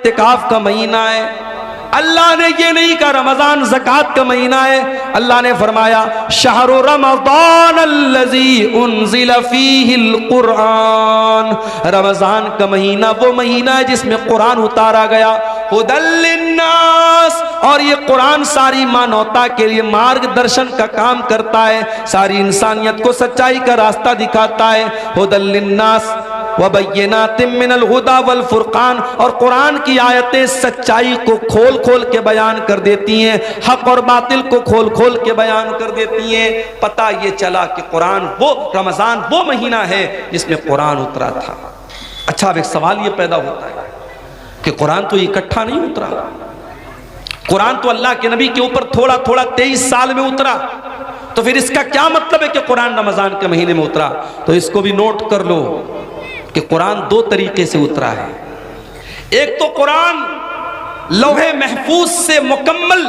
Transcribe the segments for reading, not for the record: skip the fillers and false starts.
इत्तिकाफ का महीना है। अल्लाह ने ये नहीं कहा रमजान ज़कात का महीना है, अल्लाह ने फरमाया शहरु रमज़ान अल्लज़ी उन्ज़िला फ़ीहिल कुरान, रमजान का महीना वो महीना है जिसमें कुरान उतारा गया। हुदल लिन्नास, और ये कुरान सारी मानवता के लिए मार्गदर्शन का काम करता है, सारी इंसानियत को सच्चाई का रास्ता दिखाता है। हुदल लिन्नास व बय्यिनातिम मिनल हुदा वल फुरकान, और कुरान की आयतें सच्चाई को खोल खोल के बयान कर देती हैं, हक और बातिल को खोल खोल के बयान कर देती हैं। पता ये चला कि कुरान वो रमजान वो महीना है जिसमें कुरान उतरा था। अच्छा, अब एक सवाल ये पैदा होता है कि कुरान तो इकट्ठा नहीं उतरा, कुरान तो अल्लाह के नबी के ऊपर थोड़ा थोड़ा 23 साल में उतरा, तो फिर इसका क्या मतलब है कि कुरान रमजान के महीने में उतरा? तो इसको भी नोट कर लो कि कुरान दो तरीके से उतरा है। एक तो कुरान लौहे महफूज से मुकम्मल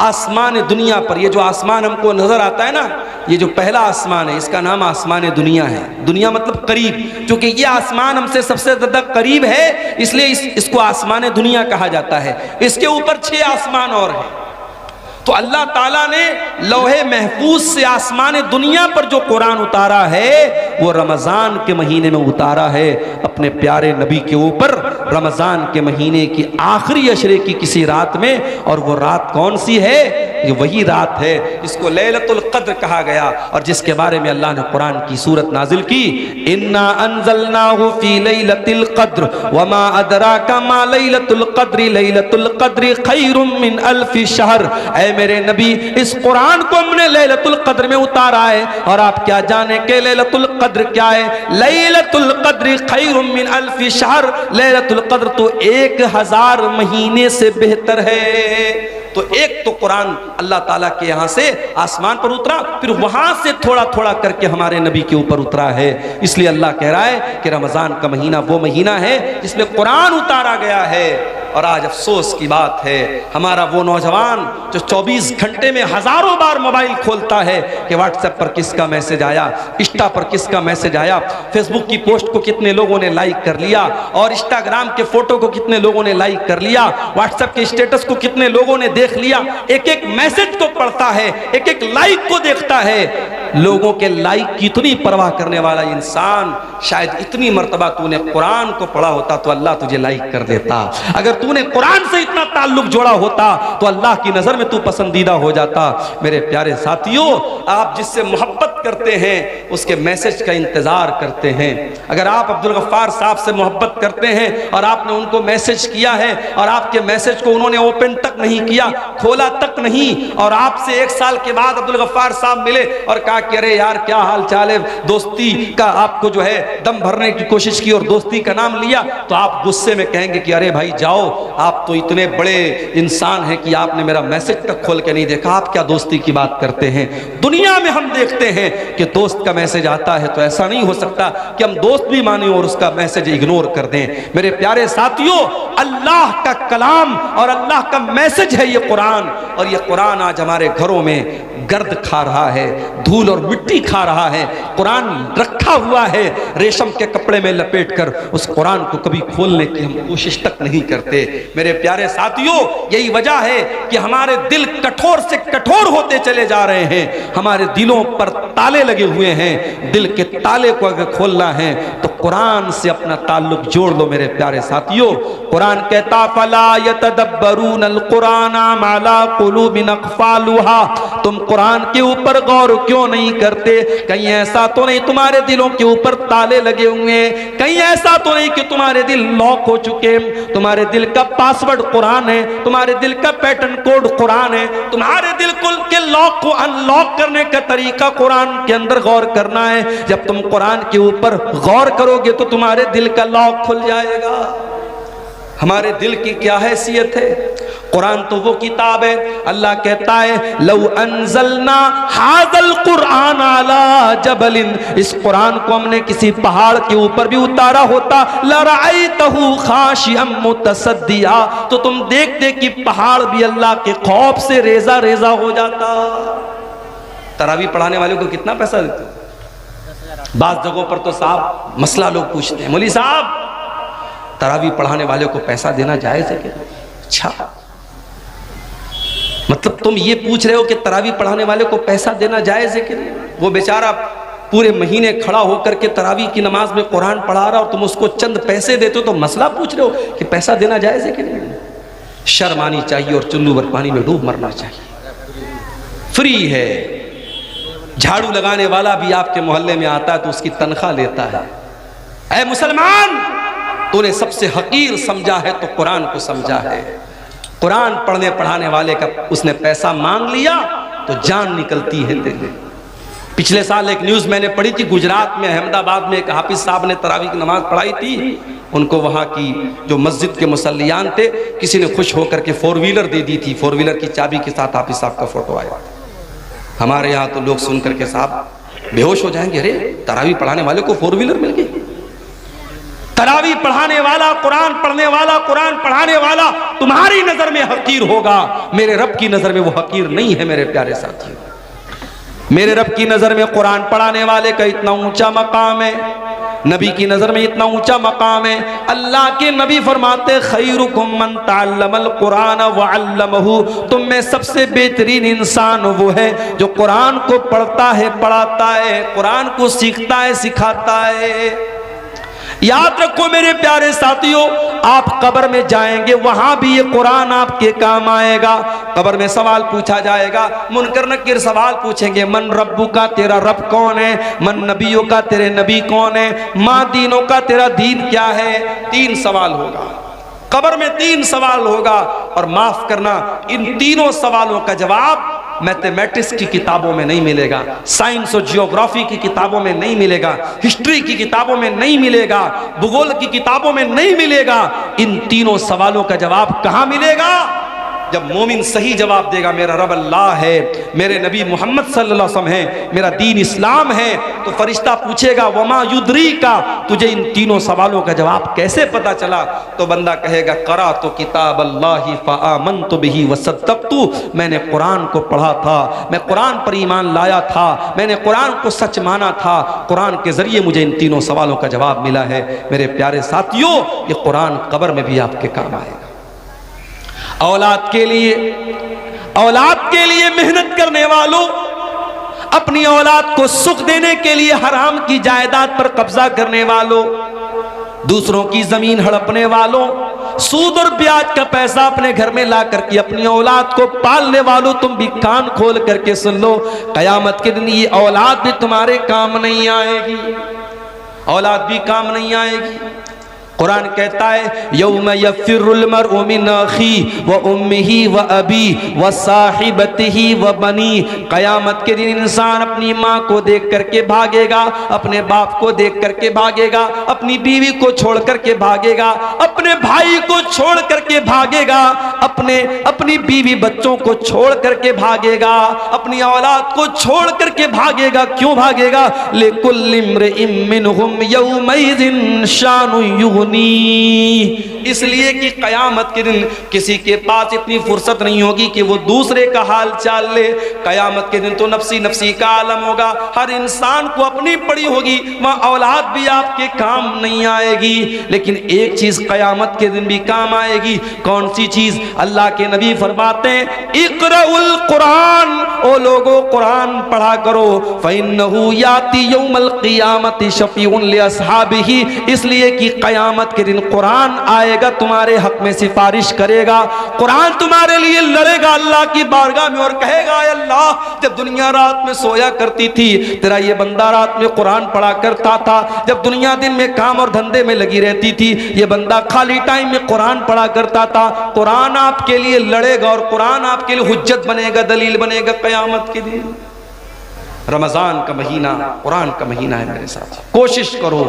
आसमान दुनिया पर, ये जो आसमान हमको नजर आता है ना, ये जो पहला आसमान है इसका नाम आसमान दुनिया है। दुनिया मतलब करीब, क्योंकि ये आसमान हमसे सबसे ज्यादा करीब है इसलिए इसको आसमान दुनिया कहा जाता है। इसके ऊपर 6 आसमान और हैं। तो अल्लाह ताला ने लौहे महफूज से आसमान दुनिया पर जो कुरान उतारा है वो रमजान के महीने में उतारा है अपने प्यारे नबी के ऊपर, रमजान के महीने की आखिरी अशरे की किसी रात में। और वो रात कौन सी है? ये वही रात है जिसको लैलतुल कद्र कहा गया और जिसके बारे में अल्लाह ने कुरान की सूरत नाजिल की, इन्ना अंज़लनाहु फी लैलतिल कद्र वमा अदराका मा लैलतुल कद्र लैलतुल कद्र खैरुम मिन अल्फि शहर। ऐ मेरे नबी, इस कुरान को हमने लैलतुल कद्र में उतारा है और आप क्या जाने के लैलतुल कद्र क्या है? लैलतुल कद्र खैरुम मिन अल्फि शहर, लैलतुल कद्र तो 1000 महीने से बेहतर है। तो एक तो कुरान अल्लाह ताला के यहाँ से आसमान पर उतरा, फिर वहां से थोड़ा थोड़ा करके हमारे नबी के ऊपर उतरा है। इसलिए अल्लाह कह रहा है कि रमजान का महीना वो महीना है जिसमें कुरान उतारा गया है। और आज अफसोस की बात है, हमारा वो नौजवान जो 24 घंटे में हजारों बार मोबाइल खोलता है कि व्हाट्सएप पर किसका मैसेज आया, इंस्टा पर किसका मैसेज आया, फेसबुक की पोस्ट को कितने लोगों ने लाइक कर लिया, और इंस्टाग्राम के फोटो को कितने लोगों ने लाइक कर लिया, व्हाट्सएप के स्टेटस को कितने लोगों ने देख लिया। एक एक मैसेज को पढ़ता है, एक एक लाइक को देखता है। लोगों के लाइक की इतनी परवाह करने वाला इंसान, शायद इतनी मर्तबा तूने कुरान को पढ़ा होता तो अल्लाह तुझे लाइक कर देता। अगर तूने कुरान से इतना ताल्लुक जोड़ा होता तो अल्लाह की नजर में तू पसंदीदा हो जाता। मेरे प्यारे साथियों, आप जिससे मोहब्बत करते हैं उसके मैसेज का इंतजार करते हैं। अगर आप अब्दुल गफ्फार साहब से मोहब्बत करते हैं और आपने उनको मैसेज किया है और आपके मैसेज को उन्होंने ओपन तक नहीं किया, खोला तक नहीं, और आपसे 1 साल के बाद अब्दुल गफ्फार साहब मिले और कहा कि अरे यार क्या हाल चाल है, दोस्ती का आपको जो है दम भरने की कोशिश की और दोस्ती का नाम लिया, तो आप गुस्से में कहेंगे कि अरे भाई जाओ, आप तो इतने बड़े इंसान हैं कि आपने मेरा मैसेज तक खोल के नहीं देखा, आप क्या दोस्ती की बात करते हैं। दुनिया में हम देखते हैं कि दोस्त का मैसेज आता है तो ऐसा नहीं हो सकता कि हम दोस्त भी माने और उसका मैसेज इग्नोर कर दें। मेरे प्यारे साथियों, अल्लाह का कलाम और अल्लाह का मैसेज है ये कुरान, और ये कुरान आज हमारे घरों में गर्द खा रहा है, धूल और मिट्टी खा रहा है। कुरान रखा हुआ है रेशम के कपड़े में लपेटकर, उस कुरान को कभी खोलने की हम कोशिश तक नहीं करते। मेरे प्यारे साथियों, यही वजह है कि हमारे दिल कठोर से कठोर होते चले जा रहे हैं, हमारे दिलों पर ताले लगे हुए हैं। दिल के ताले को अगर खोलना है तो कुरान से अपना ताल्लुक जोड़ लो। मेरे प्यारे साथियों, कुरान कहता फला यतदब्बरूनल कुरान माला कुलूबिन अक़फ़ालुहा, तुम कुरान के ऊपर गौर क्यों नहीं करते? कहीं ऐसा तो नहीं तुम्हारे दिलों के ऊपर ताले लगे हुए हैं? कहीं ऐसा तो नहीं कि तुम्हारे दिल लॉक हो चुके? तुम्हारे दिल का पासवर्ड कुरान है, तुम्हारे दिल का पैटर्न कोड कुरान है, तुम्हारे दिल के लॉक को अनलॉक करने का तरीका कुरान के अंदर गौर करना है। जब तुम कुरान के ऊपर गौर करोगे तो तुम्हारे दिल का लॉक खुल जाएगा। हमारे दिल की क्या हैसियत है? कुरान तो वो किताब है, अल्लाह कहता है लौ अंज़लना हाज़ल कुरान अला जबलिन, इस कुरान को हमने किसी पहाड़ के ऊपर भी उतारा होता, लरअयतहु खाशिअम मुतसद्दिया, तो तुम देखते कि पहाड़ भी अल्लाह के खौफ से रेजा रेजा हो जाता। तरावी पढ़ाने वाले को कितना पैसा देते हो? बाज़ जगहों पर तो साहब मसला लोग पूछते हैं, मौलवी साहब तरावी पढ़ाने वाले को पैसा देना जायज़ है क्या? अच्छा, मतलब तुम ये पूछ रहे हो कि तरावी पढ़ाने वाले को पैसा देना जायज़ है कि नहीं? वो बेचारा पूरे महीने खड़ा होकर के तरावी की नमाज में कुरान पढ़ा रहा और तुम उसको चंद पैसे देते हो, तो मसला पूछ रहे हो कि पैसा देना जायज़ है कि नहीं? शर्म आनी चाहिए और चुल्लू भर पानी में डूब मरना चाहिए। फ्री है, झाड़ू लगाने वाला भी आपके मोहल्ले में आता है तो उसकी तनख्वाह लेता है। ऐ मुसलमान, तूने सबसे हकीर समझा है तो कुरान को समझा है। कुरान पढ़ने पढ़ाने वाले का उसने पैसा मांग लिया तो जान निकलती है तेरे। पिछले साल एक न्यूज़ मैंने पढ़ी थी, गुजरात में अहमदाबाद में एक हाफिज साहब ने तरावी की नमाज पढ़ाई थी। उनको वहाँ की जो मस्जिद के मुसल्लियान थे, किसी ने खुश होकर के 4 व्हीलर दे दी थी। 4 व्हीलर की चाबी के साथ हाफिज साहब का फोटो आया। हमारे यहाँ तो लोग सुन करके साहब बेहोश हो जाएंगे, अरे तरावी पढ़ाने वाले को 4 व्हीलर मिल गई। तरावी पढ़ाने वाला, कुरान पढ़ने वाला, कुरान पढ़ाने वाला तुम्हारी नजर में हकीर होगा, मेरे रब की नजर में वो हकीर नहीं है। मेरे प्यारे साथियों, मेरे रब की नजर में कुरान पढ़ाने वाले का इतना ऊंचा मकाम है, नबी की नजर में इतना ऊंचा मकाम है। अल्लाह के नबी फरमाते खैरुकुम मन तअल्लमल कुरान व अल्लमहु, तुम में सबसे बेहतरीन इंसान वो है जो कुरान को पढ़ता है, पढ़ाता है, कुरान को सीखता है, सिखाता है। याद रखो मेरे प्यारे साथियों, आप कब्र में जाएंगे, वहां भी ये कुरान आपके काम आएगा। कब्र में सवाल पूछा जाएगा, मुनकर नकीर सवाल पूछेंगे, मन रब्बू का, तेरा रब कौन है? मन नबियों का, तेरे नबी कौन है? माँ दीनों का, तेरा दीन क्या है? 3 सवाल होगा कब्र में, 3 सवाल होगा। और माफ करना, इन तीनों सवालों का जवाब मैथमेटिक्स की किताबों में नहीं मिलेगा, साइंस और जियोग्राफी की किताबों में नहीं मिलेगा, हिस्ट्री की किताबों में नहीं मिलेगा, भूगोल की किताबों में नहीं मिलेगा। इन तीनों सवालों का जवाब कहां मिलेगा? जब मोमिन सही जवाब देगा, मेरा रब अल्लाह है, मेरे नबी मोहम्मद सल्लल्लाहु अलैहि वसल्लम है, मेरा दीन इस्लाम है, तो फरिश्ता पूछेगा वमा युद्री का, तुझे इन तीनों सवालों का जवाब कैसे पता चला? तो बंदा कहेगा करा तो किताब अल्लाह फ़आमनतु बिही वसद्दक़तु, मैंने कुरान को पढ़ा था, मैं कुरान पर ईमान लाया था, मैंने कुरान को सच माना था, कुरान के जरिए मुझे इन तीनों सवालों का जवाब मिला है। मेरे प्यारे साथियों, ये कुरान कब्र में भी आपके काम आएगा। औलाद के लिए मेहनत करने वालों, अपनी औलाद को सुख देने के लिए हराम की जायदाद पर कब्जा करने वालों, दूसरों की जमीन हड़पने वालों, सूद और ब्याज का पैसा अपने घर में ला करके अपनी औलाद को पालने वालों, तुम भी कान खोल करके सुन लो, कयामत के दिन ये औलाद भी तुम्हारे काम नहीं आएगी, औलाद भी काम नहीं आएगी। कुरान कहता है यौम यफ़िरुल मरउ मिन अखी व उम्मिही व अबी व साहिबतिही व बनी, कयामत के दिन इंसान अपनी माँ को देख करके भागेगा, अपने बाप को देख करके भागेगा, अपनी बीवी को छोड़ करके भागेगा, अपने भाई को छोड़ करके भागेगा, अपनी बीवी बच्चों को छोड़ करके भागेगा, अपनी औलाद को छोड़ करके भागेगा। क्यों भागेगा? लिकुल्लि इम्रिइन मिनहुम यौमइज़िन शानु युग़नी, इसलिए कि कयामत के दिन किसी के पास इतनी फुर्सत नहीं होगी कि वो दूसरे का हाल चाल ले। कयामत के दिन तो नफ्सी नफ्सी का आलम होगा, हर इंसान को अपनी पड़ी होगी, वहाँ औलाद भी आपके काम नहीं आएगी। लेकिन एक चीज कयामत के दिन भी काम आएगी, कौन सी चीज? अल्लाह के नबी फरमाते हैं इक़राउल कुरान, ओ लोगो कुरान पढ़ा करो, फ़इन्नहु याती यौमल क़ियामति शफ़ीउन लिअस्हाबिही, इसलिए कि कयामत के दिन कुरान आएगा, तुम्हारे हक में सिफारिश करेगा, कुरान तुम्हारे लिए लड़ेगा अल्लाह की बारगाह में और कहेगा अल्लाह, जब दुनिया रात में सोया करती थी तेरा ये बंदा रात में कुरान पढ़ा करता था, जब दुनिया दिन में काम और धंधे में लगी रहती थी ये बंदा खाली टाइम में कुरान पढ़ा करता था, कुरान आपके लिए लड़ेगा और कुरान आपके लिए हुज्जत बनेगा, दलील बनेगा कयामत के दिन। रमजान का महीना कुरान का महीना है मेरे साथ, कोशिश करो।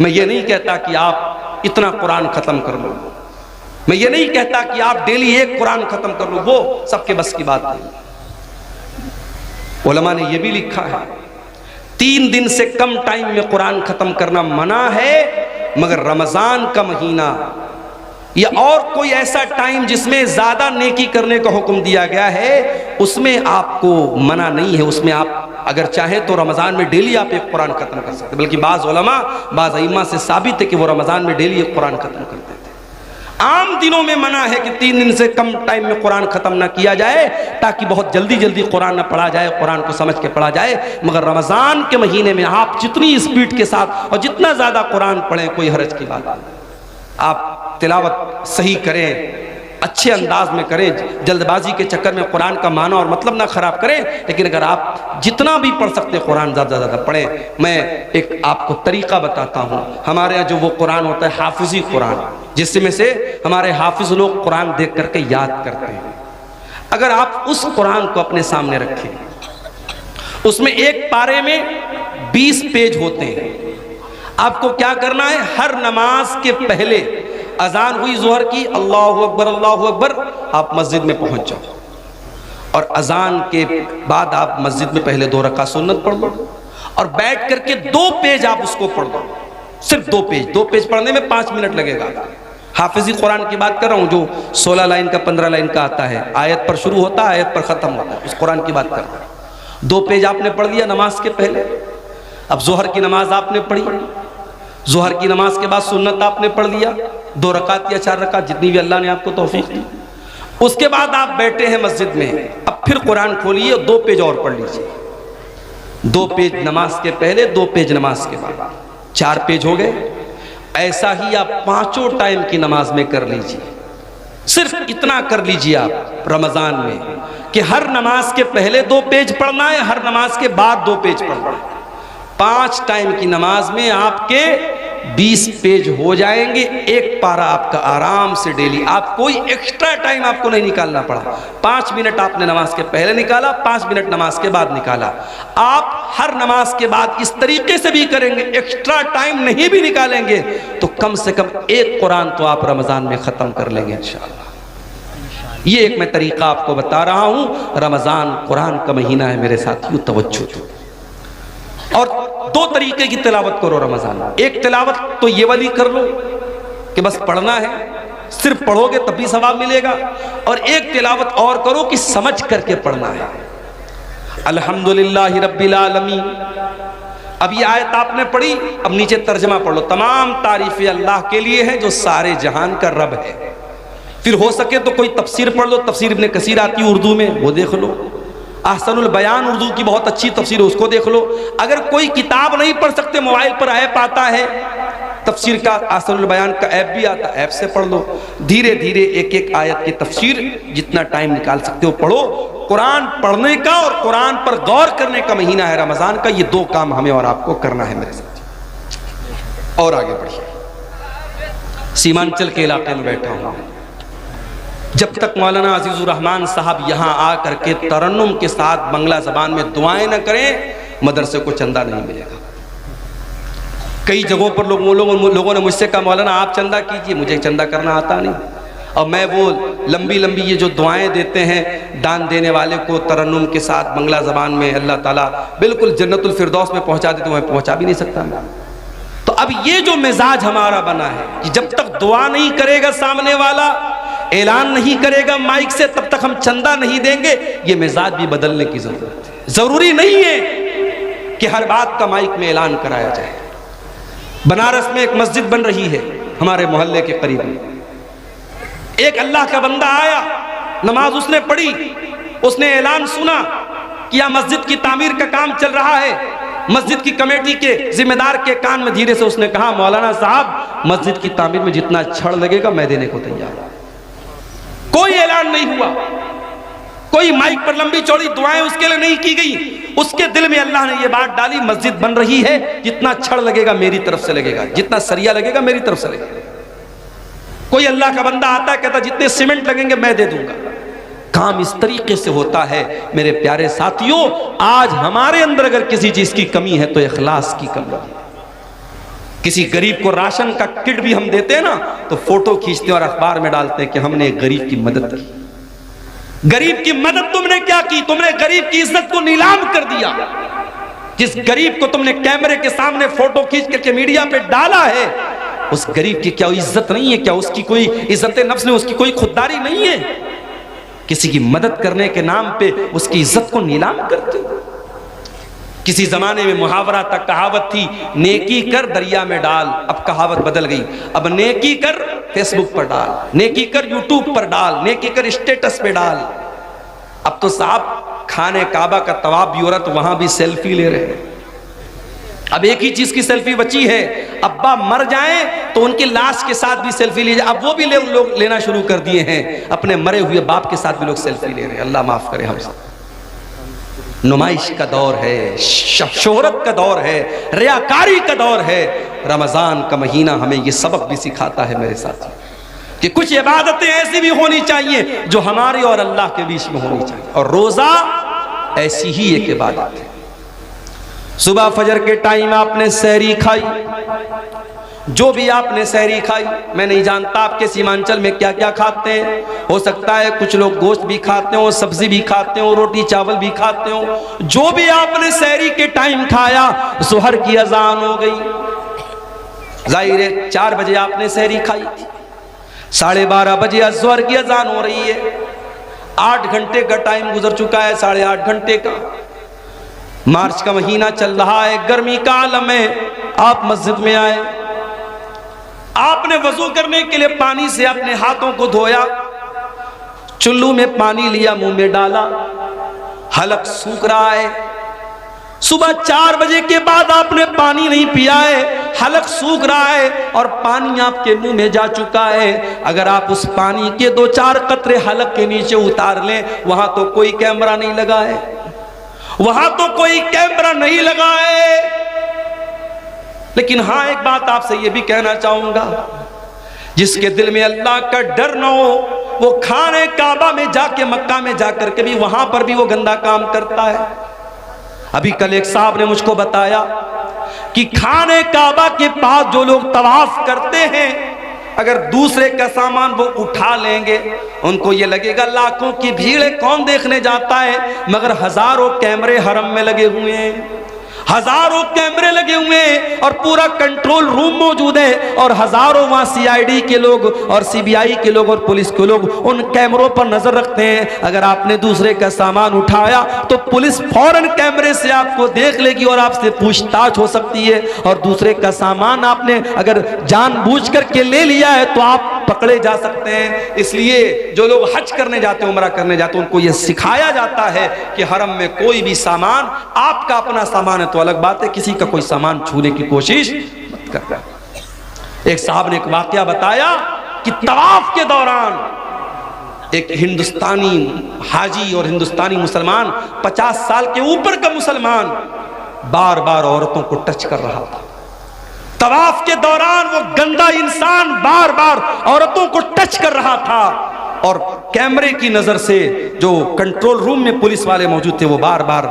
मैं ये नहीं कहता कि आप इतना कुरान खत्म कर लो, मैं ये नहीं कहता कि आप डेली एक कुरान खत्म कर लो, वो सबके बस की बात नहीं। उलमा ने ये भी लिखा है 3 दिन से कम टाइम में कुरान खत्म करना मना है, मगर रमजान का महीना या और कोई ऐसा टाइम जिसमें ज्यादा नेकी करने का हुक्म दिया गया है, उसमें आपको मना नहीं है। उसमें आप अगर चाहे तो रमजान में डेली आप एक कुरान खत्म कर सकते, बल्कि बाज़ उलमा बाज़ अइम्मा से साबित है कि वो रमजान में डेली एक कुरान खत्म करते थे। आम दिनों में मना है कि 3 दिन से कम टाइम में कुरान खत्म ना किया जाए, ताकि बहुत जल्दी जल्दी कुरान ना पढ़ा जाए, कुरान को समझ के पढ़ा जाए। मगर रमजान के महीने में आप जितनी स्पीड के साथ और जितना ज्यादा कुरान पढ़ें, कोई हर्ज की बात नहीं। आप तिलावत सही करें, अच्छे अंदाज में करें, जल्दबाजी के चक्कर में कुरान का माना और मतलब ना खराब करें। लेकिन अगर आप जितना भी पढ़ सकते हैं कुरान ज़्यादा ज़्यादा पढ़ें। मैं एक आपको तरीका बताता हूँ। हमारे यहाँ जो वो कुरान होता है हाफिजी कुरान, जिसमें से हमारे हाफिज लोग कुरान देख करके याद करते हैं, अगर आप उस कुरान को अपने सामने रखें, उसमें एक पारे में 20 पेज होते हैं। आपको क्या करना है, हर नमाज के पहले अजान हुई जोहर की, अल्लाहु अकबर, आप मस्जिद में पहुंच जाओ और अजान के बाद आप मस्जिद में पहले 2 रकात सुन्नत पढ़ लो और बैठ करके 2 पेज आप उसको पढ़ लो, सिर्फ 2 पेज। 2 पेज पढ़ने में 5 मिनट लगेगा। हाफिजी कुरान की बात कर रहा हूँ, जो 16 लाइन का 15 लाइन का आता है, आयत पर शुरू होता है, आयत पर खत्म होता है, उस कुरान की बात कर रहा हूँ। 2 पेज आपने पढ़ लिया नमाज के पहले। अब जोहर की नमाज आपने पढ़ी, जोहर की नमाज के बाद सुन्नत आपने पढ़ लिया, 2 रकात या 4 रकात, जितनी भी अल्लाह ने आपको तौफीक दी। उसके बाद आप बैठे हैं मस्जिद में, अब फिर कुरान खोलिए, 2 पेज और पढ़ लीजिए। 2 पेज नमाज के पहले, 2 पेज नमाज के बाद, 4 पेज हो गए। ऐसा ही आप 5 टाइम की नमाज में कर लीजिए। सिर्फ इतना कर लीजिए आप रमजान में कि हर नमाज के पहले 2 पेज पढ़ना है, हर नमाज के बाद 2 पेज पढ़ना है। 5 टाइम की नमाज में आपके 20 पेज हो जाएंगे। एक पारा आपका आराम से डेली, आप कोई एक्स्ट्रा टाइम आपको नहीं निकालना पड़ा। 5 मिनट आपने नमाज के पहले निकाला, 5 मिनट नमाज के बाद निकाला। आप हर नमाज के बाद इस तरीके से भी करेंगे, एक्स्ट्रा टाइम नहीं भी निकालेंगे, तो कम से कम एक कुरान तो आप रमजान में खत्म कर लेंगे इंशाअल्लाह। ये एक मैं तरीका आपको बता रहा हूं। रमजान कुरान का महीना है मेरे साथियों, तवज्जो दो। और 2 तरीके की तिलावत करो रमजान में। एक तिलावत तो ये वाली कर लो कि बस पढ़ना है, सिर्फ पढ़ोगे तब भी सवाब मिलेगा। और एक तिलावत और करो कि समझ करके पढ़ना है। अल्हम्दुलिल्लाहि रब्बिल आलमीन, अब ये आयत आपने पढ़ी, अब नीचे तर्जमा पढ़ लो। तमाम तारीफें अल्लाह के लिए हैं जो सारे जहान का रब है। फिर हो सके तो कोई तफसीर पढ़ लो, तफसीर इब्ने कसीर आती है उर्दू में, वो देख लो। अहसनुल बयान उर्दू की बहुत अच्छी तफसीर है, उसको देख लो। अगर कोई किताब नहीं पढ़ सकते, मोबाइल पर ऐप आता है तफसीर का, अहसनुल बयान का ऐप भी आता है, ऐप से पढ़ लो। धीरे धीरे एक एक आयत की तफसीर जितना टाइम निकाल सकते हो पढ़ो। कुरान पढ़ने का और कुरान पर गौर करने का महीना है रमजान का। ये 2 काम हमें और आपको करना है मेरे साथ। और आगे बढ़िए। सीमांचल के इलाके में बैठा हूं, जब तक मौलाना अजीजुर रहमान साहब यहाँ आ करके तरन्नुम के साथ बंगला जबान में दुआएं न करें, मदरसे को चंदा नहीं मिलेगा। कई जगहों पर लोगों ने मुझसे कहा, मौलाना आप चंदा कीजिए, मुझे चंदा करना आता नहीं। और मैं वो लंबी लंबी ये जो दुआएं देते हैं दान देने वाले को तरन्नुम के साथ बंगला जबान में, अल्लाह ताला बिल्कुल जन्नतुल फिरदौस में पहुंचा देते, मैं पहुंचा भी नहीं सकता। तो अब ये जो मिजाज हमारा बना है कि जब तक दुआ नहीं करेगा सामने वाला, ऐलान नहीं करेगा माइक से, तब तक हम चंदा नहीं देंगे। ये मिजाज भी बदलने की जरूरत है। जरूरी नहीं है कि हर बात का माइक में ऐलान कराया जाए। बनारस में एक मस्जिद बन रही है हमारे मोहल्ले के करीब। एक अल्लाह का बंदा आया, नमाज उसने पढ़ी, उसने ऐलान सुना कि यह मस्जिद की तामीर का काम चल रहा है। मस्जिद की कमेटी के जिम्मेदार के कान में धीरे से उसने कहा, मौलाना साहब मस्जिद की तामीर में जितना छड़ लगेगा मैं देने को तैयार हूं। कोई ऐलान नहीं हुआ, कोई माइक पर लंबी चौड़ी दुआएं उसके लिए नहीं की गई। उसके दिल में अल्लाह ने यह बात डाली, मस्जिद बन रही है, जितना छड़ लगेगा मेरी तरफ से लगेगा, जितना सरिया लगेगा मेरी तरफ से लगेगा। कोई अल्लाह का बंदा आता है, कहता जितने सीमेंट लगेंगे मैं दे दूंगा। काम इस तरीके से होता है मेरे प्यारे साथियों। आज हमारे अंदर अगर किसी चीज की कमी है तो इखलास की कमी है। किसी गरीब को राशन का किट भी हम देते हैं ना, तो फोटो खींचते हैं और अखबार में डालते हैं कि हमने एक गरीब की मदद की। गरीब की मदद तुमने क्या की? तुमने गरीब की इज्जत को नीलाम कर दिया। जिस गरीब को तुमने कैमरे के सामने फोटो खींच करके मीडिया पे डाला है, उस गरीब की क्या इज्जत नहीं है? क्या उसकी कोई इज्जत नफ्स नहीं, उसकी कोई खुददारी नहीं है? किसी की मदद करने के नाम पे उसकी इज्जत को नीलाम करते हो। किसी जमाने में मुहावरा तक कहावत थी, नेकी कर दरिया में डाल। अब कहावत बदल गई, अब नेकी कर फेसबुक पर डाल, नेकी कर यूट्यूब पर डाल, नेकी कर स्टेटस पे डाल। अब तो साहब खाने काबा का तवाफ भी हो रहा तो वहां भी सेल्फी ले रहे हैं। अब एक ही चीज की सेल्फी बची है, अब्बा मर जाएं तो उनकी लाश के साथ भी सेल्फी ली जाए। अब वो भी लोग लेना शुरू कर दिए हैं, अपने मरे हुए बाप के साथ भी लोग सेल्फी ले रहे हैं। अल्लाह माफ करे हम सब। नुमाइश का दौर है, शोहरत का दौर है, रियाकारी का दौर है। रमजान का महीना हमें ये सबक भी सिखाता है मेरे साथी कि कुछ इबादतें ऐसी भी होनी चाहिए जो हमारे और अल्लाह के बीच में होनी चाहिए, और रोजा ऐसी ही एक इबादत है। सुबह फजर के टाइम आपने सहरी खाई, जो भी आपने सहरी खाई, मैं नहीं जानता आपके सीमांचल में क्या क्या खाते हैं। हो सकता है कुछ लोग गोश्त भी खाते हो, सब्जी भी खाते हो, रोटी चावल भी खाते हो। जो भी आपने सहरी के टाइम खाया, सुहर की अजान हो गई। जाहिर है 4 बजे आपने सहरी खाई थी, 12:30 बजे अज़हर की अजान हो रही है। 8 घंटे का टाइम गुजर चुका है, 8.5 घंटे का। मार्च का महीना चल रहा है, गर्मी का आलम है। आप मस्जिद में आए, आपने वजू करने के लिए पानी से अपने हाथों को धोया, चुल्लू में पानी लिया, मुंह में डाला, हलक सूख रहा है। सुबह 4 बजे के बाद आपने पानी नहीं पिया है, हलक सूख रहा है और पानी आपके मुंह में जा चुका है। अगर आप उस पानी के 2-4 कतरे हलक के नीचे उतार लें, वहां तो कोई कैमरा नहीं लगा है, वहां तो कोई कैमरा नहीं लगा है। लेकिन हाँ, एक बात आपसे यह भी कहना चाहूंगा, जिसके दिल में अल्लाह का डर न हो, वो खाने काबा में जाके, मक्का में जाकर के भी वहां पर भी वो गंदा काम करता है। अभी कल एक साहब ने मुझको बताया कि खाने काबा के पास जो लोग तवाफ करते हैं, अगर दूसरे का सामान वो उठा लेंगे, उनको ये लगेगा लाखों की भीड़ है, कौन देखने जाता है, मगर हजारों कैमरे हरम में लगे हुए हैं, हजारों कैमरे लगे हुए हैं और पूरा कंट्रोल रूम मौजूद है, और हजारों वहां सीआईडी के लोग और सीबीआई के लोग और पुलिस के लोग उन कैमरों पर नजर रखते हैं। अगर आपने दूसरे का सामान उठाया तो पुलिस फौरन कैमरे से आपको देख लेगी और आपसे पूछताछ हो सकती है, और दूसरे का सामान आपने अगर जानबूझ करके ले लिया है तो आप पकड़े जा सकते हैं। इसलिए जो लोग हज करने जाते हैं, उमरा करने जाते हैं, उनको यह सिखाया जाता है कि हरम में कोई भी सामान, आपका अपना सामान है तो अलग बात है, किसी का कोई सामान छूने की कोशिश मत करना। एक साहब ने एक वाकया बताया कि तवाफ के दौरान एक हिंदुस्तानी हाजी और हिंदुस्तानी मुसलमान, 50 साल के ऊपर का मुसलमान, बार बार औरतों को टच कर रहा था। तवाफ के दौरान वो गंदा इंसान बार बार औरतों को टच कर रहा था, और कैमरे की नजर से जो कंट्रोल रूम में पुलिस वाले मौजूद थे, वो बार बार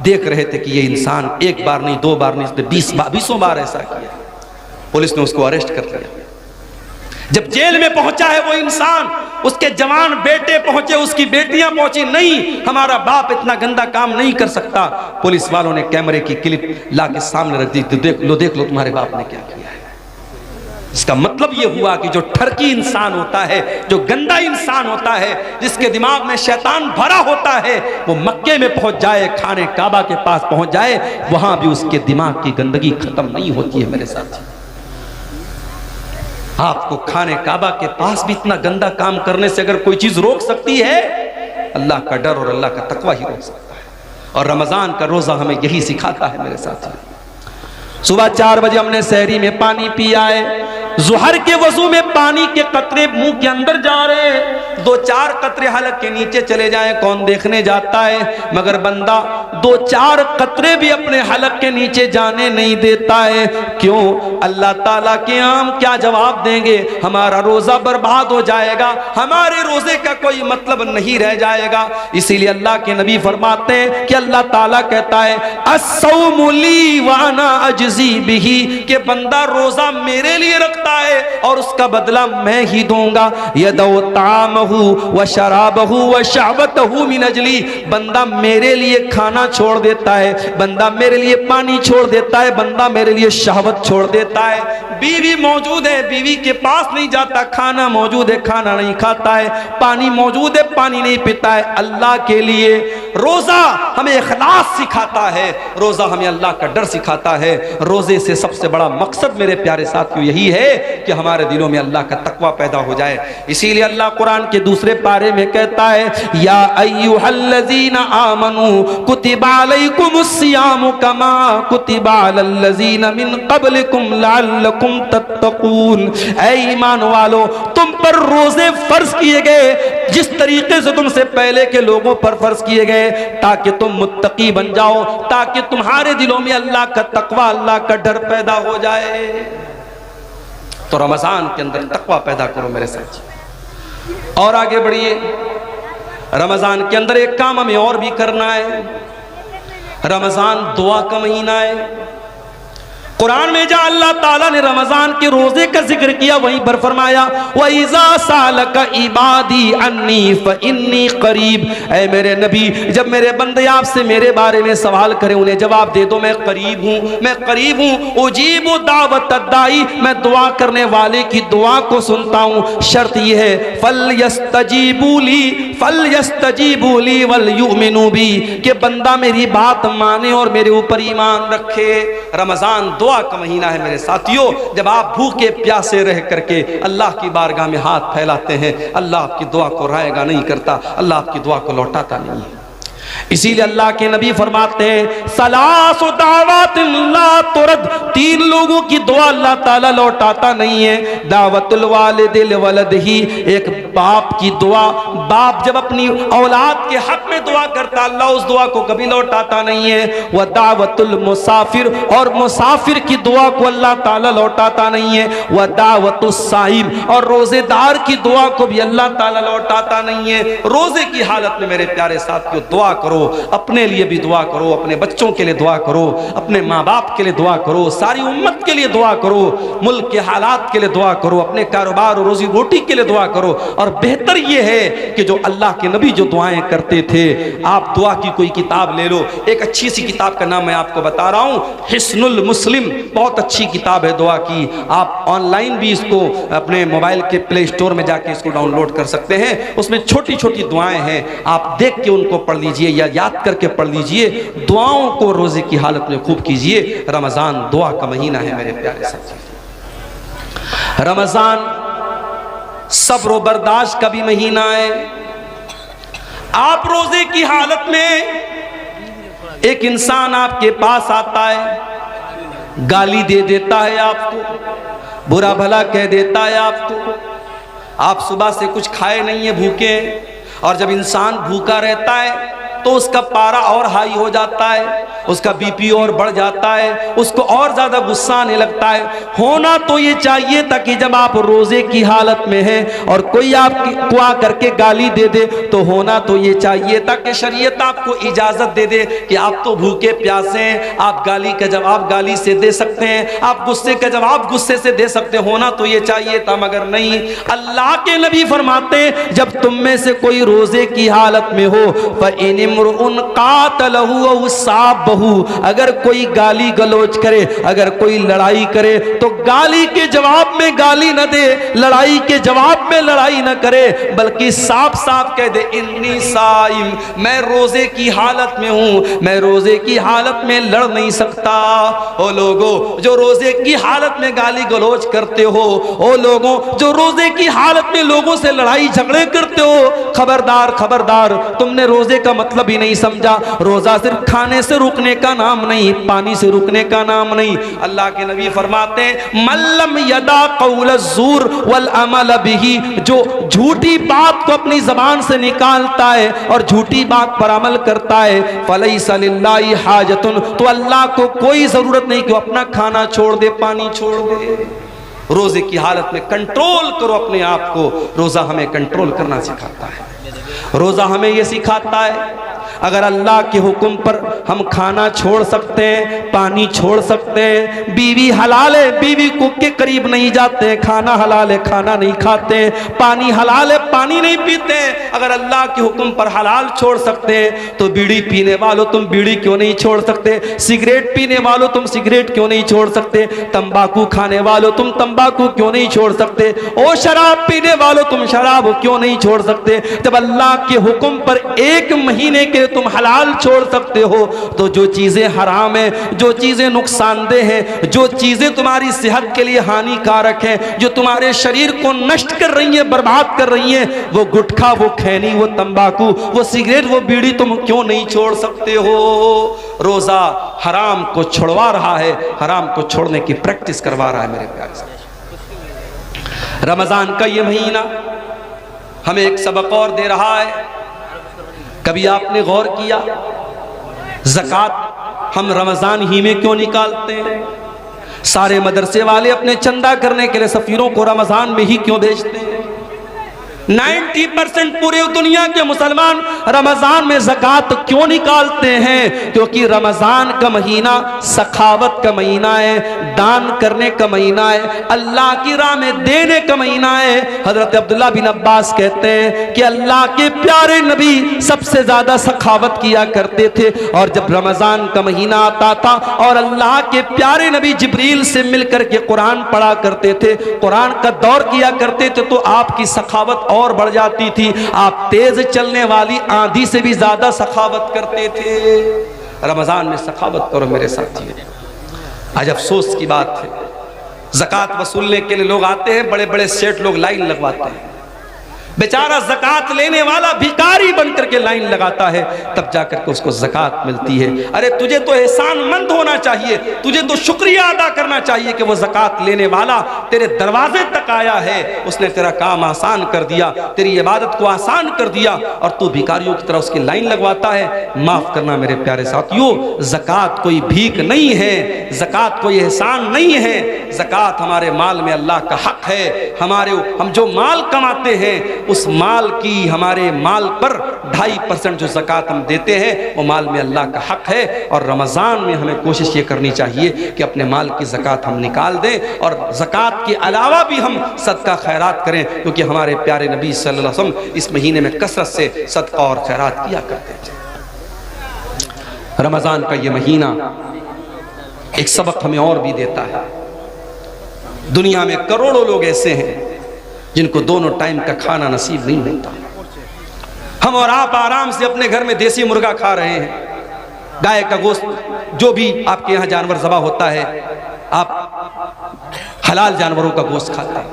देख रहे थे कि ये इंसान एक बार नहीं, 2 बार नहीं, इसने 20 बार ऐसा किया। पुलिस ने उसको अरेस्ट कर लिया। जब जेल में पहुंचा है वो इंसान, उसके जवान बेटे पहुंचे, उसकी बेटियां पहुंची, नहीं हमारा बाप इतना गंदा काम नहीं कर सकता। पुलिस वालों ने कैमरे की क्लिप ला के सामने रख दी, देख लो तुम्हारे बाप ने क्या किया है। इसका मतलब ये हुआ कि जो ठरकी इंसान होता है, जो गंदा इंसान होता है, जिसके दिमाग में शैतान भरा होता है, वो मक्के में पहुंच जाए, खाने काबा के पास पहुंच जाए, वहां भी उसके दिमाग की गंदगी खत्म नहीं होती है मेरे साथ। आपको खाने काबा के पास भी इतना गंदा काम करने से अगर कोई चीज रोक सकती है, अल्लाह का डर और अल्लाह का तकवा ही रोक सकता है। और रमजान का रोजा हमें यही सिखाता है मेरे साथ। सुबह 4 बजे हमने सहरी में पानी पिया है, जुहर के वजू में पानी के कतरे मुंह के अंदर जा रहे हैं, 2-4 कतरे हलक के नीचे चले जाएं, कौन देखने जाता है, मगर बंदा 2-4 कतरे भी अपने हलक के नीचे जाने नहीं देता है। क्यों? अल्लाह ताला के हम क्या जवाब देंगे? हमारा रोजा बर्बाद हो जाएगा, हमारे रोजे का कोई मतलब नहीं रह जाएगा। इसीलिए अल्लाह के नबी फरमाते हैं कि अल्लाह ताला कहता है अस्सौमु ली व अना अजज़ी बिही, कि बंदा रोजा मेरे लिए रखता है और उसका बदला मैं ही दूंगा। यदौ तामहु व शराबहु व शहवतहु मिन अजली, बंदा मेरे लिए खाना छोड़ देता है, बंदा मेरे लिए पानी छोड़ देता है, बंदा मेरे लिए शहवत छोड़ देता है। बीवी मौजूद है, बीवी के पास नहीं जाता, खाना मौजूद है, खाना नहीं खाता है, पानी मौजूद है, पानी नहीं पीता है। अल्लाह के लिए रोजा हमें इखलास सिखाता है, रोजा हमें अल्लाह का डर सिखाता है। रोजे से सबसे बड़ा मकसद मेरे प्यारे साथियों यही है कि हमारे दिलों में अल्लाह का तकवा पैदा हो जाए। इसीलिए अल्लाह कुरान के दूसरे पारे में कहता है, या अय्युहल्लज़ीना आमनू कुतिबा अलैकुमुस्सियामु कमा कुतिबा अलल्लज़ीना मिन क़ब्लिकुम लअल्लकुम तत्तक़ून। ऐ ईमान वालो, तुम पर रोजे फर्ज किए गए जिस तरीके से तुमसे पहले के लोगों पर फर्ज किए गए, ताकि तुम मुत्तकी बन जाओ, ताकि तुम्हारे दिलों में अल्लाह का तकवा, अल्लाह का डर पैदा हो जाए। तो रमजान के अंदर तकवा पैदा करो मेरे साथ। और आगे बढ़िए, रमजान के अंदर एक काम हमें और भी करना है। रमजान दुआ का महीना है। कुरान में जहाँ अल्लाह ताला ने रमजान के रोजे का जिक्र किया, वहीं पर फरमाया, वइज़ा सालका इबादी अन्नी फइन्नी करीब। ऐ मेरे नबी, जब मेरे बंदे आपसे मेरे बारे में सवाल करें, उन्हें जवाब दे दो, मैं करीब हूँ, मैं करीब हूँ। उजीबु दावत दाई, मैं दुआ करने वाले की दुआ को सुनता हूँ। शर्त यह है, फल यस्तजीबू ली वल युमिनू बी, कि बंदा मेरी बात माने और मेरे ऊपर ईमान रखे। रमजान दुआ का महीना है मेरे साथियों। जब आप भूखे प्यासे रह करके अल्लाह की बारगाह में हाथ फैलाते हैं, अल्लाह आपकी दुआ को रायगा नहीं करता, अल्लाह आपकी दुआ को लौटाता नहीं है। इसीलिए अल्लाह के नबी फरमाते हैं, सलासु दावतिन ला तुरद, तीन लोगों की दुआ अल्लाह ताला लौटाता नहीं है। दावतुल वालिदिल वलदिही, एक बाप की दुआ, बाप जब अपनी औलाद के हक में दुआ करता, अल्लाह उस दुआ को कभी लौटाता नहीं है। वह दावतुल मुसाफिर, और मुसाफिर की दुआ को अल्लाह ताला लौटाता नहीं है। वह दावतुस साइम, और रोजेदार की दुआ को भी अल्लाह ताला लौटाता नहीं है। रोजे की हालत में मेरे प्यारे साथियों दुआ करो, अपने लिए भी दुआ करो, अपने बच्चों के लिए दुआ करो, अपने माँ बाप के लिए दुआ करो, सारी उम्मत के लिए दुआ करो, मुल्क के हालात के लिए दुआ करो, अपने कारोबार और रोजी रोटी के लिए दुआ करो। और बेहतर यह है कि जो अल्लाह के नबी जो दुआएं करते थे, आप दुआ की कोई किताब ले लो। एक अच्छी सी किताब का नाम मैं आपको बता रहा हूँ, हिस्नुल मुस्लिम, बहुत अच्छी किताब है दुआ की। आप ऑनलाइन भी इसको अपने मोबाइल के प्ले स्टोर में जाके इसको डाउनलोड कर सकते हैं। उसमें छोटी छोटी दुआएं हैं, आप देख के उनको पढ़ लीजिए या याद करके पढ़ लीजिए। दुआओं को रोजे की हालत में खूब कीजिए। रमजान दुआ का महीना है मेरे प्यारे साथी। रमजान सब्र और बर्दाश्त का भी महीना है। आप रोजे की हालत में एक इंसान आपके पास आता है, गाली दे देता है आपको, बुरा भला कह देता है आपको, आप सुबह से कुछ खाए नहीं है, भूखे हैं। और जब इंसान भूखा रहता है तो उसका पारा और हाई हो जाता है, उसका बीपी और बढ़ जाता है, उसको और ज्यादा गुस्सा आने लगता है। होना तो ये चाहिए था कि जब आप रोजे की हालत में हैं और कोई आपको आ करके गाली दे दे, तो होना तो ये चाहिए था कि शरीयत आपको इजाजत दे दे कि आप तो भूखे प्यासे हैं, आप गाली का जवाब गाली से दे सकते हैं, आप गुस्से का जवाब गुस्से से दे सकते हैं। होना तो ये चाहिए था, मगर नहीं। अल्लाह के नबी फरमाते हैं, जब तुम में से कोई रोजे की हालत में हो, अगर कोई गाली गलोच करे, अगर कोई लड़ाई करे, तो गाली के जवाब में गाली न दे, लड़ाई के जवाब में लड़ाई न करे, बल्कि साफ साफ कह दे, इन्नी साइम, मैं रोजे की हालत में हूं, मैं रोजे की हालत में लड़ नहीं सकता। ओ लोगों जो रोजे की हालत में गाली गलोच करते हो, ओ लोगों जो रोजे की हालत में लोगों से लड़ाई झगड़े करते हो, खबरदार खबरदार, तुमने रोजे का मतलब ही नहीं समझा। रोजा सिर्फ खाने से रुकने का नाम नहीं, पानी से रुकने का नाम नहीं। अल्लाह के नबी फरमाते हैं, मल्लम यदा कौल ज़ूर वल अमल बिही, जो झूठी बात को अपनी जबान से निकालता है और झूठी बात पर अमल करता है, फलैसा लिल्लाहि हाजतुन, तो अल्लाह को कोई जरूरत नहीं कि वो अपना खाना छोड़ दे, पानी छोड़ दे। रोजे की हालत में कंट्रोल करो अपने आप को। रोजा हमें कंट्रोल करना सिखाता है, रोजा हमें यह सिखाता है अगर अल्लाह के हुक्म पर हम खाना छोड़ सकते हैं, पानी छोड़ सकते हैं, बीवी हलाल है बीवी को के करीब नहीं जाते, खाना हलाल है खाना नहीं खाते, पानी हलाल है पानी नहीं पीते, अगर अल्लाह के हुक्म पर हलाल छोड़ सकते हैं तो बीड़ी पीने वालों तुम बीड़ी क्यों नहीं छोड़ सकते, सिगरेट पीने वालों तुम सिगरेट क्यों नहीं छोड़ सकते, तंबाकू खाने वालों तुम तंबाकू क्यों नहीं छोड़ सकते, ओ शराब पीने वालों तुम शराब क्यों नहीं छोड़ सकते। जब अल्लाह के हुक्म पर एक महीने के तुम हलाल छोड़ सकते हो तो जो चीजें हराम है, जो चीजें नुकसानदेह हैं, जो चीजें तुम्हारी सेहत के लिए हानिकारक हैं, जो तुम्हारे शरीर को नष्ट कर रही हैं, बर्बाद कर रही हैं, वो गुटखा, वो खैनी, वो तंबाकू, वो सिगरेट, वो बीड़ी तुम क्यों नहीं छोड़ सकते हो। रोजा हराम को छुड़वा रहा है, हराम को छोड़ने की प्रैक्टिस करवा रहा है। मेरे प्यारे साथी, रमजान का ये महीना हमें एक सबक और दे रहा है। कभी आपने गौर किया ज़कात हम रमजान ही में क्यों निकालते हैं? सारे मदरसे वाले अपने चंदा करने के लिए सफीरों को रमजान में ही क्यों भेजते हैं? 90% पूरे दुनिया के मुसलमान रमजान में ज़कात क्यों निकालते हैं? क्योंकि रमजान का महीना सखावत का महीना है, दान करने का महीना है, अल्लाह की राह में देने का महीना है। हजरत अब्दुल्ला बिन अब्बास कहते हैं कि अल्लाह के प्यारे नबी सबसे ज्यादा सखावत किया करते थे, और जब रमजान का महीना आता था और अल्लाह के प्यारे नबी जिब्रील से मिलकर के कुरान पढ़ा करते थे, कुरान का दौर किया करते थे, तो आपकी सखावत और बढ़ जाती थी। आप तेज चलने वाली आंधी से भी ज्यादा सखावत करते थे। रमजान में सखावत करो मेरे साथी। आज अफसोस की बात है, ज़कात वसूलने के लिए लोग आते हैं, बड़े बड़े सेठ लोग लाइन लगवाते हैं, बेचारा ज़कात लेने वाला भिखारी बनकर के लाइन लगाता है, तब जाकर के उसको ज़कात मिलती है। अरे तुझे तो एहसानमंद होना चाहिए, तुझे तो शुक्रिया अदा करना चाहिए कि वो ज़कात लेने वाला तेरे दरवाजे तक आया है, उसने तेरा काम आसान कर दिया, तेरी इबादत को आसान कर दिया, और तू भिखारियों की तरह उसकी लाइन लगवाता है। माफ़ करना मेरे प्यारे साथियों, ज़कात कोई भीख नहीं है, ज़कात कोई एहसान नहीं है। ज़कात हमारे माल में अल्लाह का हक है। हम जो माल कमाते हैं उस माल की, हमारे माल पर 2.5% जो ज़कात हम देते हैं वो माल में अल्लाह का हक है। और रमज़ान में हमें कोशिश ये करनी चाहिए कि अपने माल की ज़कात हम निकाल दें, और ज़कात के अलावा भी हम सदका खैरात करें, क्योंकि हमारे प्यारे नबी सल्लल्लाहु अलैहि वसल्लम इस महीने में कसरत से सदका और खैरात किया करते थे। रमज़ान का ये महीना एक सबक हमें और भी देता है। दुनिया में करोड़ों लोग ऐसे हैं जिनको दोनों टाइम का खाना नसीब नहीं होता। हम और आप आराम से अपने घर में देसी मुर्गा खा रहे हैं, गाय का गोश्त, जो भी आपके यहाँ जानवर ज़बा होता है, आप हलाल जानवरों का गोश्त खाते हैं,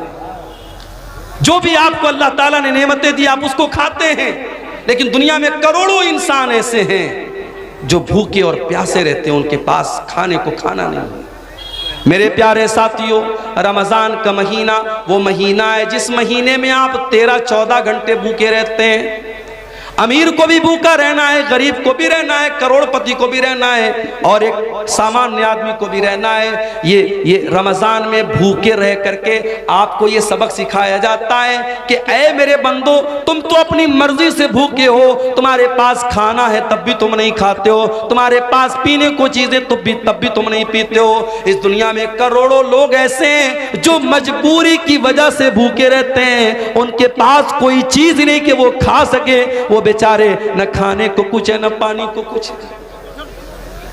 जो भी आपको अल्लाह ताला ने नेमतें दी आप उसको खाते हैं। लेकिन दुनिया में करोड़ों इंसान ऐसे हैं जो भूखे और प्यासे रहते हैं, उनके पास खाने को खाना नहीं। मेरे प्यारे साथियों, रमज़ान का महीना वो महीना है जिस महीने में आप 13-14 घंटे भूखे रहते हैं। अमीर को भी भूखा रहना है, गरीब को भी रहना है, करोड़पति को भी रहना है, और एक सामान्य आदमी को भी रहना है। ये रमज़ान में भूखे रह करके आपको ये सबक सिखाया जाता है कि ऐ मेरे बंदो, तुम तो अपनी मर्जी से भूखे हो, तुम्हारे पास खाना है तब भी तुम नहीं खाते हो, तुम्हारे पास पीने को चीज़ें तब भी तुम नहीं पीते हो। इस दुनिया में करोड़ों लोग ऐसे हैं जो मजबूरी की वजह से भूखे रहते हैं, उनके पास कोई चीज़ नहीं कि वो खा सके, वो बेचारे न खाने को कुछ है न पानी को कुछ।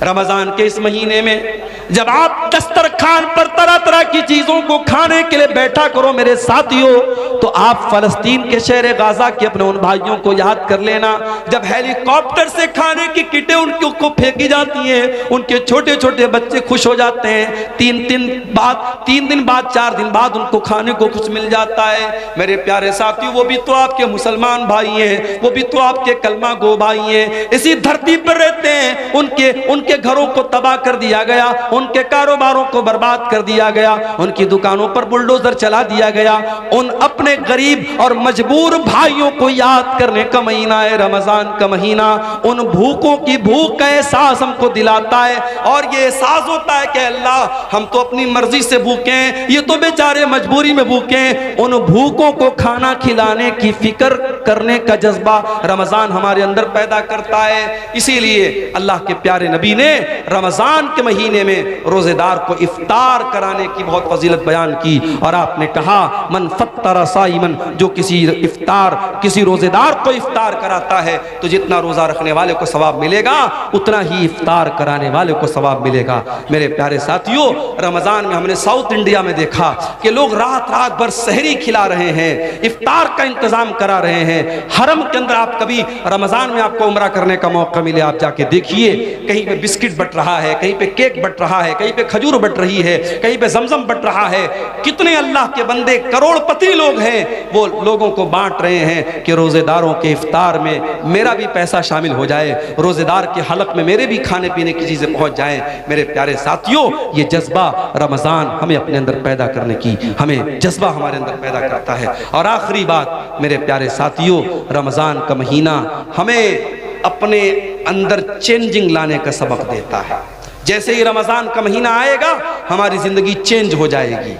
रमजान के इस महीने में जब आप दस्तरखान पर तरह तरह की चीजों को खाने के लिए बैठा करो मेरे साथियों, तो आप फलस्तीन के शहर गाजा के अपने उन भाइयों को याद कर लेना, जब हेलीकॉप्टर से खाने की किटें उनको फेंकी जाती हैं, उनके छोटे छोटे बच्चे खुश हो जाते हैं। 3 दिन बाद 4 दिन बाद उनको खाने को कुछ मिल जाता है। मेरे प्यारे साथियों, वो भी तो आपके मुसलमान भाई हैं, वो भी तो आपके कलमा गो भाई हैं, इसी धरती पर रहते हैं। उनके घरों को तबाह कर दिया गया, उनके कारोबारों को बर्बाद कर दिया गया, उनकी दुकानों पर बुलडोजर चला दिया गया। उन अपने गरीब और मजबूर भाइयों को याद करने का महीना है रमजान का महीना। उन भूखों की भूख का एहसास हमको दिलाता है, और ये एहसास होता है कि अल्लाह हम तो अपनी मर्जी से भूखे हैं, ये तो बेचारे मजबूरी में भूखे हैं। उन भूखों को खाना खिलाने की फिक्र करने का जज्बा रमज़ान हमारे अंदर पैदा करता है। इसीलिए अल्लाह के प्यारे नबी ने रमज़ान के महीने में रोज़ेदार को इफ्तार कराने की बहुत फजीलत बयान की और आपने कहा मन फत्तर साइमन, जो किसी रोज़ेदार को इफ्तार कराता है तो जितना रोज़ा रखने वाले को सवाब मिलेगा उतना ही इफ्तार कराने वाले को सवाब मिलेगा। मेरे प्यारे साथियों, रमज़ान में हमने साउथ इंडिया में देखा कि लोग रात रात भर सहरी खिला रहे हैं, इफ्तार का इंतजाम करा रहे हैं। हरम के अंदर आप कभी रमज़ान में आपको उम्रा करने का मौका मिले, आप जाके देखिए, कहीं पे बिस्किट बट रहा है, कहीं पे केक बट रहा है, कहीं पे खजूर बट रही है, कहीं पे जमजम बट रहा है। कितने अल्लाह के बंदे करोड़पति लोग हैं, वो लोगों को बांट रहे हैं कि रोज़ेदारों के इफ्तार में मेरा भी पैसा शामिल हो जाए, रोज़ेदार के हलक में मेरे भी खाने पीने की चीज़ें पहुंच जाएं। मेरे प्यारे साथियों, ये जज्बा रमज़ान हमें अपने अंदर पैदा करने की, हमें जज्बा हमारे अंदर पैदा करता है। और आखिरी बात मेरे प्यारे साथियों, रमज़ान का महीना हमें अपने अंदर चेंजिंग लाने का सबक देता है। जैसे ही रमज़ान का महीना आएगा हमारी ज़िंदगी चेंज हो जाएगी।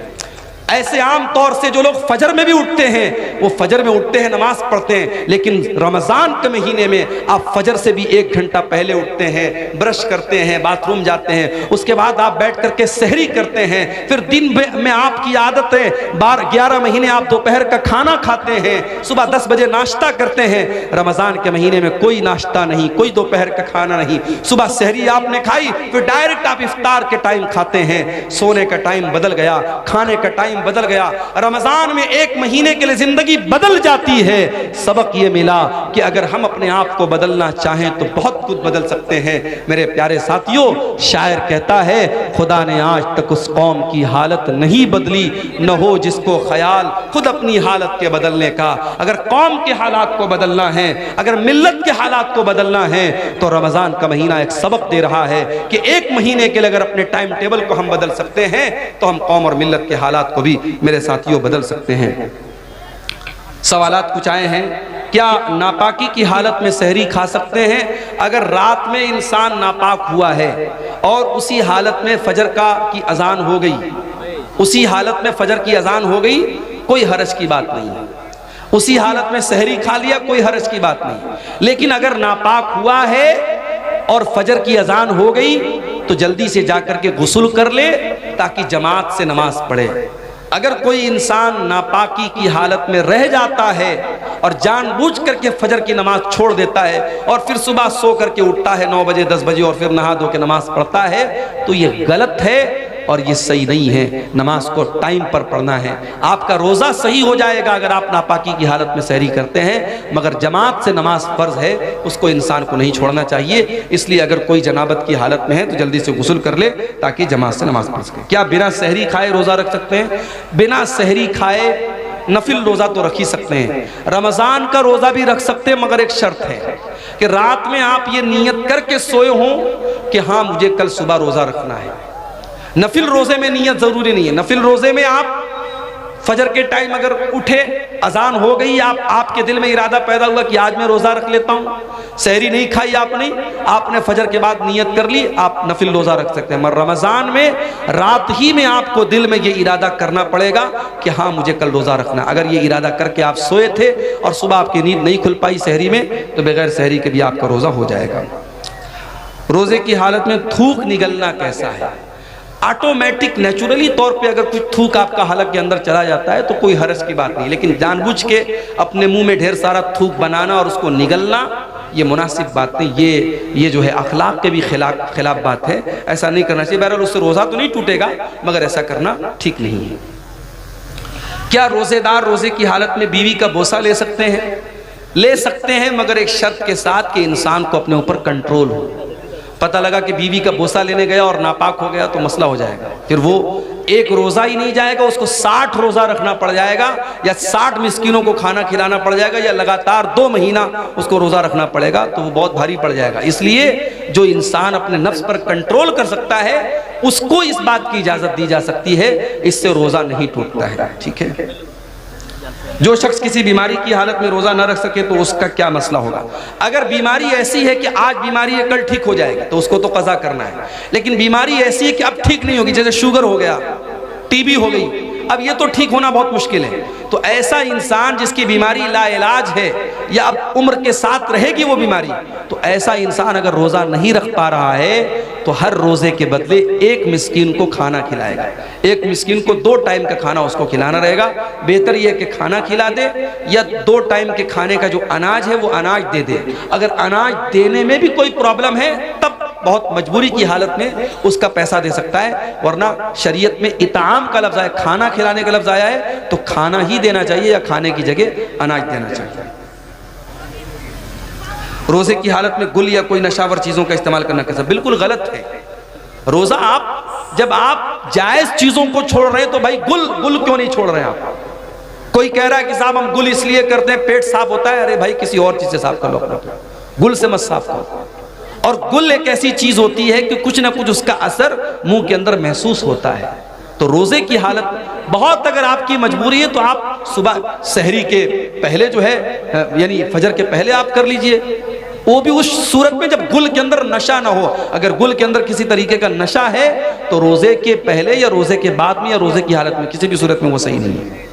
ऐसे आम तौर से जो लोग फजर में भी उठते हैं, वो फजर में उठते हैं, नमाज पढ़ते हैं, लेकिन रमज़ान के महीने में आप फजर से भी 1 घंटा पहले उठते हैं, ब्रश करते हैं, बाथरूम जाते हैं, उसके बाद आप बैठ करके सहरी करते हैं, फिर दिन में आपकी आदत है 11 महीने आप दोपहर का खाना खाते हैं, सुबह 10 बजे नाश्ता करते हैं। रमज़ान के महीने में कोई नाश्ता नहीं, कोई दोपहर का खाना नहीं, सुबह सहरी आपने खाई, फिर डायरेक्ट आप इफ्तार के टाइम खाते हैं। सोने का टाइम बदल गया, खाने का टाइम बदल गया। रमजान में 1 महीने के लिए जिंदगी बदल जाती है। सबक ये मिला कि अगर हम अपने आप को बदलना चाहें तो बहुत कुछ बदल सकते हैं। मेरे प्यारे साथियों, शायर कहता है, खुदा ने आज तक उस कौम की हालत नहीं बदली, न हो जिसको ख्याल खुद अपनी हालत के बदलने का। अगर कौम के हालात को बदलना है, अगर मिल्लत के हालात को बदलना है, तो रमजान का महीना एक सबक दे रहा है कि 1 महीने के लिए अगर अपने टाइम टेबल को हम बदल सकते हैं तो हम कौम और मिल्लत के हालात को भी मेरे साथियों बदल सकते हैं। सवालात कुछ आए हैं, क्या नापाकी की हालत में सहरी खा सकते हैं? अगर रात में इंसान नापाक हुआ है और उसी हालत में फजर की अजान हो गई, उसी हालत में फजर की अजान हो गई, कोई हरज की बात नहीं है। उसी हालत में सहरी खा लिया, कोई हरज की बात नहीं। लेकिन अगर नापाक हुआ है और फजर की अजान हो गई तो जल्दी से जाकर के गुस्ल कर ले ताकि जमात से नमाज पढ़े। अगर कोई इंसान नापाकी की हालत में रह जाता है और जानबूझ करके फजर की नमाज छोड़ देता है और फिर सुबह सो करके उठता है 9 बजे 10 बजे और फिर नहा धो के नमाज पढ़ता है, तो ये गलत है और ये सही नहीं है। नमाज को टाइम पर पढ़ना है। आपका रोज़ा सही हो जाएगा अगर आप नापाकी की हालत में सहरी करते हैं, मगर जमात से नमाज फ़र्ज है, उसको इंसान को नहीं छोड़ना चाहिए। इसलिए अगर कोई जनाबत की हालत में है तो जल्दी से गुस्ल कर ले ताकि जमात से नमाज पढ़ सके। क्या बिना सहरी खाए रोज़ा रख सकते हैं? बिना सहरी खाए नफिल रोज़ा तो रख ही सकते हैं। रमज़ान का रोज़ा भी रख सकते हैं, मगर एक शर्त है कि रात में आप ये नियत करके सोए हों कि हाँ मुझे कल सुबह रोज़ा रखना है। नफिल रोज़े में नियत ज़रूरी नहीं है। नफिल रोज़े में आप फजर के टाइम अगर उठे, अजान हो गई, आपके दिल में इरादा पैदा हुआ कि आज मैं रोज़ा रख लेता हूँ, सहरी नहीं खाई आपने फजर के बाद नियत कर ली, आप नफिल रोज़ा रख सकते हैं। मगर रमज़ान में रात ही में आपको दिल में ये इरादा करना पड़ेगा कि हाँ मुझे कल रोज़ा रखना। अगर ये इरादा करके आप सोए थे और सुबह आपकी नींद नहीं खुल पाई सहरी में, तो बगैर सहरी के भी आपका रोज़ा हो जाएगा। रोज़े की हालत में थूक निगलना कैसा है? ऑटोमेटिक नेचुरली तौर पे अगर कुछ थूक आपका हलक के अंदर चला जाता है तो कोई हरज की बात नहीं, लेकिन जानबूझ के अपने मुंह में ढेर सारा थूक बनाना और उसको निगलना, ये मुनासिब बात नहीं। ये जो है अखलाक के भी खिलाफ बात है। ऐसा नहीं करना चाहिए। बहरहाल उससे रोज़ा तो नहीं टूटेगा, मगर ऐसा करना ठीक नहीं है। क्या रोज़ेदार रोज़े की हालत में बीवी का बोसा ले सकते हैं? ले सकते हैं, मगर एक शर्त के साथ कि इंसान को अपने ऊपर कंट्रोल हो। पता लगा कि बीवी का बोसा लेने गया और नापाक हो गया तो मसला हो जाएगा। फिर वो एक रोज़ा ही नहीं जाएगा, उसको 60 रोज़ा रखना पड़ जाएगा, या 60 मिस्किनों को खाना खिलाना पड़ जाएगा, या लगातार 2 महीना उसको रोज़ा रखना पड़ेगा, तो वो बहुत भारी पड़ जाएगा। इसलिए जो इंसान अपने नफ्स पर कंट्रोल कर सकता है उसको इस बात की इजाज़त दी जा सकती है, इससे रोज़ा नहीं टूटता है। ठीक है। जो शख्स किसी बीमारी की हालत में रोज़ा न रख सके तो उसका क्या मसला होगा? अगर बीमारी ऐसी है कि आज बीमारी है कल ठीक हो जाएगी तो उसको तो कज़ा करना है। लेकिन बीमारी ऐसी है कि अब ठीक नहीं होगी, जैसे शुगर हो गया, टीबी हो गई, अब ये तो ठीक होना बहुत मुश्किल है, तो ऐसा इंसान जिसकी बीमारी लाइलाज है या अब उम्र के साथ रहेगी वो बीमारी, तो ऐसा इंसान अगर रोज़ा नहीं रख पा रहा है तो हर रोज़े के बदले एक मिस्कीन को खाना खिलाएगा। एक मिस्कीन को 2 टाइम का खाना उसको खिलाना रहेगा। बेहतर यह कि खाना खिला दे या 2 टाइम के खाने का जो अनाज है वो अनाज दे दे। अगर अनाज देने में भी कोई प्रॉब्लम है तब बहुत मजबूरी की हालत में उसका पैसा दे सकता है, वरना शरीयत में इताम का लफ्ज़ आया, खाना खिलाने का लफ्ज़ आया है तो खाना ही देना चाहिए या खाने की जगह अनाज देना चाहिए। रोज़े की हालत में गुल या कोई नशावर चीज़ों का इस्तेमाल करना कैसा? बिल्कुल गलत है। रोज़ा जब आप जायज़ चीज़ों को छोड़ रहे हैं तो भाई गुल क्यों नहीं छोड़ रहे हैं आप? कोई कह रहा है कि साहब हम गुल इसलिए करते हैं पेट साफ होता है, अरे भाई किसी और चीज़ से साफ कर लो अपना पेट, गुल से मत साफ करो। और गुल एक ऐसी चीज़ होती है कि कुछ ना कुछ उसका असर मुंह के अंदर महसूस होता है। तो रोज़े की हालत बहुत, अगर आपकी मजबूरी है तो आप सुबह सहरी के पहले जो है यानी फजर के पहले आप कर लीजिए, वो भी उस सूरत में जब गुल के अंदर नशा ना हो। अगर गुल के अंदर किसी तरीके का नशा है तो रोज़े के पहले या रोज़े के बाद में या रोज़े की हालत में किसी भी सूरत में वो सही नहीं है।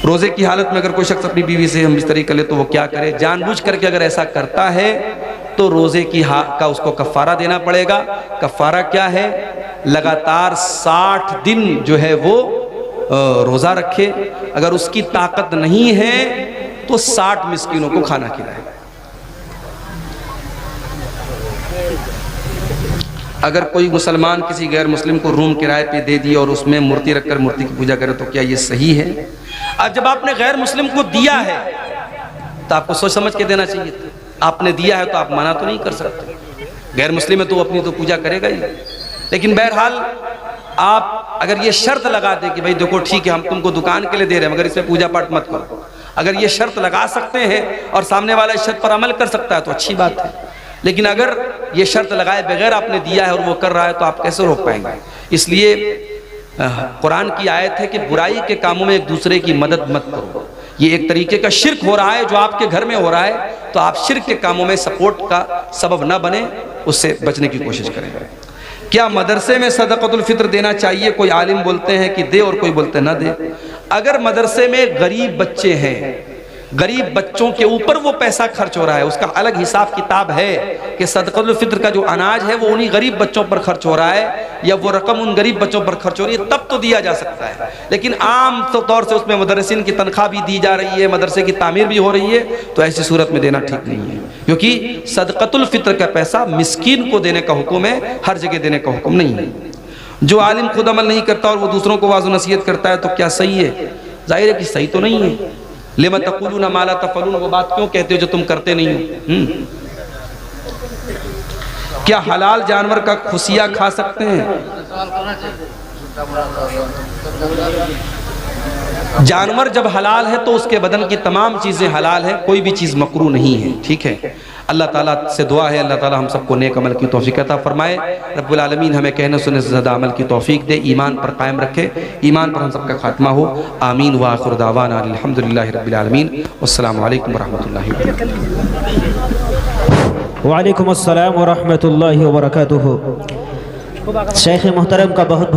रोज़े की हालत में अगर कोई शख्स अपनी बीवी से हम बिस्तरी कर ले तो वो क्या करे? जानबूझ करके अगर ऐसा करता है तो रोज़े की का उसको कफ़ारा देना पड़ेगा। कफ़ारा क्या है? लगातार 60 दिन जो है वो रोज़ा रखे। अगर उसकी ताकत नहीं है तो 60 मिस्कीनों को खाना खिलाए। अगर कोई मुसलमान किसी गैर मुस्लिम को रूम किराए पे दे दी और उसमें मूर्ति रखकर मूर्ति की पूजा करे तो क्या ये सही है? अब जब आपने गैर मुस्लिम को दिया है तो आपको सोच समझ के देना चाहिए। आपने दिया है तो आप मना तो नहीं कर सकते। गैर मुस्लिम है तो अपनी तो पूजा करेगा ही। लेकिन बहरहाल आप अगर ये शर्त लगा दे कि भाई देखो ठीक है हम तुमको दुकान के लिए दे रहे हैं मगर इसमें पूजा पाठ मत करो, अगर ये शर्त लगा सकते हैं और सामने वाला इस शर्त पर अमल कर सकता है तो अच्छी बात है। लेकिन अगर ये शर्त लगाए बगैर आपने दिया है और वो कर रहा है तो आप कैसे रोक पाएंगे? इसलिए कुरान की आयत है कि बुराई के कामों में एक दूसरे की मदद मत करो। ये एक तरीके का शिर्क हो रहा है जो आपके घर में हो रहा है, तो आप शिर्क के कामों में सपोर्ट का सबब ना बने, उससे बचने की कोशिश करें। क्या मदरसे में सदक़तुल फित्र देना चाहिए? कोई आलिम बोलते हैं कि दे और कोई बोलते हैं ना दे। अगर मदरसे में गरीब बच्चे हैं, गरीब बच्चों के ऊपर वो पैसा खर्च हो रहा है, उसका अलग हिसाब किताब है कि सदक़तुल फित्र का जो अनाज है वो उन्हीं गरीब बच्चों पर खर्च हो रहा है या वो रकम उन गरीब बच्चों पर खर्च हो रही है, तब तो दिया जा सकता है। लेकिन आम तौर से उसमें मदरसिन की तनख्वाह भी दी जा रही है, मदरसे की तामीर भी हो रही है, तो ऐसी सूरत में देना ठीक नहीं है, क्योंकि सदक़तुल फित्र का पैसा मिस्कीन को देने का हुक्म है, हर जगह देने का हुक्म नहीं है। जो आलिम खुद अमल नहीं करता और वो दूसरों को वाज़ नसीहत करता है तो क्या सही है? जाहिर है कि सही तो नहीं है। लिमा तक़ूलूना मा ला तफ़अलून, वो बात क्यों कहते हो जो तुम करते नहीं हो? क्या हलाल जानवर का खुसिया खा सकते हैं? जानवर जब हलाल है तो उसके बदन की तमाम चीज़ें हलाल है, कोई भी चीज़ मकरूह नहीं है। ठीक है, अल्लाह ताला से दुआ है अल्लाह ताला हम सबको नेक अमल की तौफीक अता फरमाए। रब्बुल आलमीन हमें कहने सुनने से ज़्यादा अमल की तौफीक दे, ईमान पर कायम रखे, ईमान पर हम सबका खात्मा हो। आमीन व आखिर दावाना अल्हम्दुलिल्लाहि रब्बिल आलमीन। अस्सलामु अलैकुम व रहमतुल्लाहि व बरकातुहू। वालेकुम अस्सलाम व रहमतुल्लाहि व बरकातुहू। शेख मोहतरम का बहुत